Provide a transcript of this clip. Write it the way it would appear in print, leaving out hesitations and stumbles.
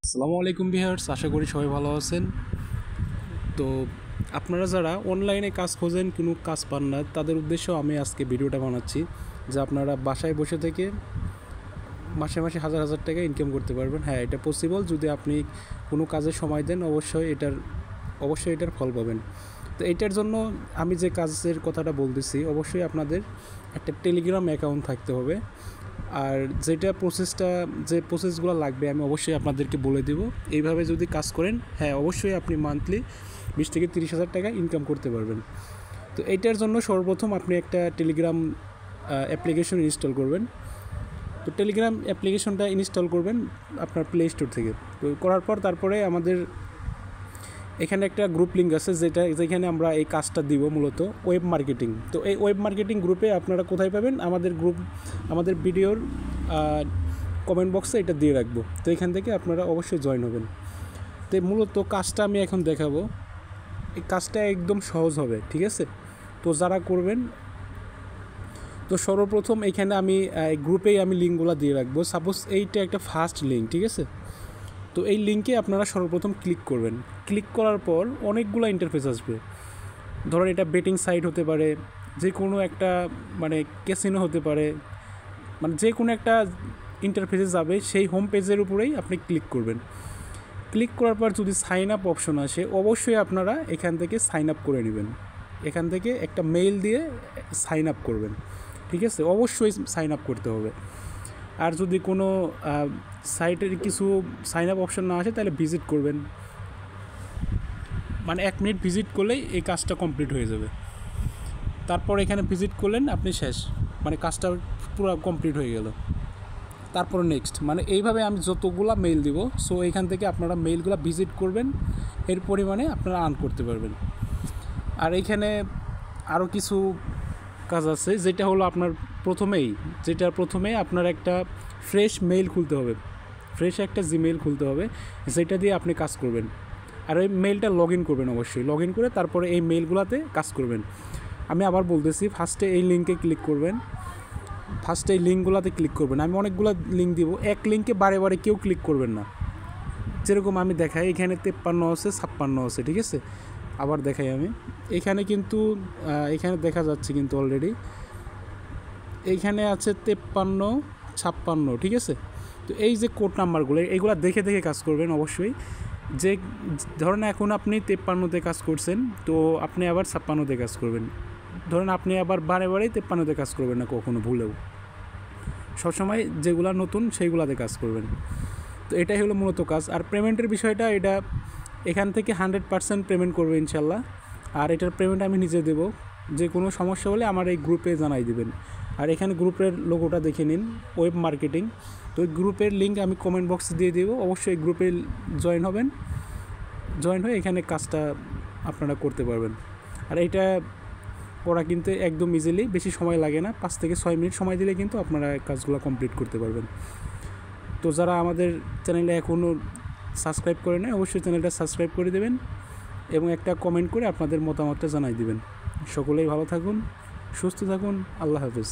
আসসালামু আলাইকুম ভিউয়ার্স, আশা করি সবাই ভালো আছেন। তো আপনারা যারা অনলাইনে কাজ খোঁজেন কোনো কাজ পান না, তাদের উদ্দেশ্যে আমি আজকে ভিডিওটা বানাচ্ছি যে আপনারা বাসায় বসে থেকে মাসে মাসে হাজার হাজার টাকা ইনকাম করতে পারবেন। হ্যাঁ, এটা পসিবল যদি আপনি কোনো কাজে সময় দেন, অবশ্যই এটার ফল পাবেন। তো এটার জন্য আমি যে কাজের কথাটা বলতেছি, অবশ্যই আপনাদের একটা টেলিগ্রাম অ্যাকাউন্ট থাকতে হবে। আর যে প্রসেসগুলো লাগবে আমি অবশ্যই আপনাদেরকে বলে দেব। এইভাবে যদি কাজ করেন, হ্যাঁ অবশ্যই আপনি মান্থলি 20 থেকে 30,000 টাকা ইনকাম করতে পারবেন। তো এইটার জন্য সর্বপ্রথম আপনি একটা টেলিগ্রাম অ্যাপ্লিকেশন ইনস্টল করবেন। তো টেলিগ্রাম অ্যাপ্লিকেশনটা ইনস্টল করবেন আপনার প্লে স্টোর থেকে। তো করার পর তারপরে আমাদের এখানে একটা গ্রুপ লিঙ্ক আছে যেখানে আমরা এই কাজটা দিব, মূলত ওয়েব মার্কেটিং। তো এই ওয়েব মার্কেটিং গ্রুপে আপনারা কোথায় পাবেন? আমাদের ভিডিওর কমেন্ট বক্সে এটা দিয়ে রাখবো। তো এখান থেকে আপনারা অবশ্যই জয়েন হবেন। তো মূলত কাজটা আমি এখন দেখাবো। এই কাজটা একদম সহজ হবে, ঠিক আছে? তো যারা করবেন, তো সর্বপ্রথম এখানে আমি গ্রুপেই আমি লিঙ্কগুলো দিয়ে রাখবো। সাপোজ এইটা একটা ফার্স্ট লিঙ্ক, ঠিক আছে? তো এই লিঙ্কে আপনারা সর্বপ্রথম ক্লিক করবেন। ক্লিক করার পর অনেকগুলো ইন্টারফেস আসবে। ধরুন এটা বেটিং সাইট হতে পারে, যে কোনো একটা ক্যাসিনো হতে পারে, যে কোনো একটা ইন্টারফেসে যাবে। সেই হোম পেজের উপরেই আপনি ক্লিক করবেন। ক্লিক করার পর যদি সাইন আপ অপশন আসে, অবশ্যই আপনারা এখান থেকে সাইন আপ করে নেবেন। এখান থেকে একটা মেইল দিয়ে সাইন আপ করবেন, ঠিক আছে? অবশ্যই সাইন আপ করতে হবে। আর যদি কোনো সাইটের কিছু সাইন আপ অপশন না আসে, তাহলে ভিজিট করবেন। 1 মিনিট ভিজিট করলেই এই কাজটা কমপ্লিট হয়ে যাবে। তারপর এখানে ভিজিট করলেন, আপনি শেষ, কাজটা পুরো কমপ্লিট হয়ে গেল। তারপর নেক্সট, এইভাবে আমি যতগুলা মেইল দিব, সো এখান থেকে আপনারা মেইলগুলো ভিজিট করবেন, এর পরিমাণে আপনারা আর্ন করতে পারবেন। আর এইখানে আরও কিছু কাজ আছে, যেটা হলো প্রথমেই আপনার একটা ফ্রেশ মেইল খুলতে হবে, ফ্রেশ একটা জিমেইল খুলতে হবে, যেটা দিয়ে আপনি কাজ করবেন। আর ওই মেইলটা লগ ইন করবেন, অবশ্যই লগ ইন করে তারপরে এই মেইলগুলোতে কাজ করবেন। আমি আবার বলতেছি, ফার্স্টে এই লিঙ্কে ক্লিক করবেন, আমি অনেকগুলো লিঙ্ক দিব। এক লিঙ্কে বারে বারে কেউ ক্লিক করবেন না। যেরকম আমি দেখাই, এখানে 53 আছে, 56 আছে, ঠিক আছে? আবার দেখাই আমি, এখানে দেখা যাচ্ছে কিন্তু অলরেডি এইখানে আছে 53, 56, ঠিক আছে? তো এই যে কোড নাম্বারগুলো, এইগুলো দেখে দেখে কাজ করবেন অবশ্যই। যে ধরেন এখন আপনি 53তে কাজ করছেন, তো আপনি আবার 56তে কাজ করবেন। ধরেন আপনি আবার বারে বারেই 53তে কাজ করবেন না কখনো ভুলেও, সবসময় যেগুলো নতুন সেইগুলোতে কাজ করবেন। তো এটাই হলো মূলত কাজ। আর পেমেন্টের বিষয়টা, এখান থেকে 100% পেমেন্ট করবে ইনশাল্লাহ। আর এটার পেমেন্ট আমি নিজে দেবো। যে কোনো সমস্যা হলে আমার এই গ্রুপে জানাই দিবেন। আর এখানে গ্রুপের লোগোটা দেখে নিন, ওয়েব মার্কেটিং। তো ওই গ্রুপের লিঙ্ক আমি কমেন্ট বক্সে দিয়ে দেবো, অবশ্যই গ্রুপে জয়েন হয়ে এখানে কাজটা আপনারা করতে পারবেন। আর এইটা করা কিন্তু একদম ইজিলি, বেশি সময় লাগে না। 5 থেকে 6 মিনিট সময় দিলে কিন্তু আপনারা কাজগুলো কমপ্লিট করতে পারবেন। তো যারা আমাদের চ্যানেলে এখনও সাবস্ক্রাইব করে নেয়, অবশ্যই চ্যানেলটা সাবস্ক্রাইব করে দেবেন এবং একটা কমেন্ট করে আপনাদের মতামতটা জানাই দিবেন। সকলেই ভালো থাকুন, সুস্থ থাকুন। আল্লাহ হাফেজ।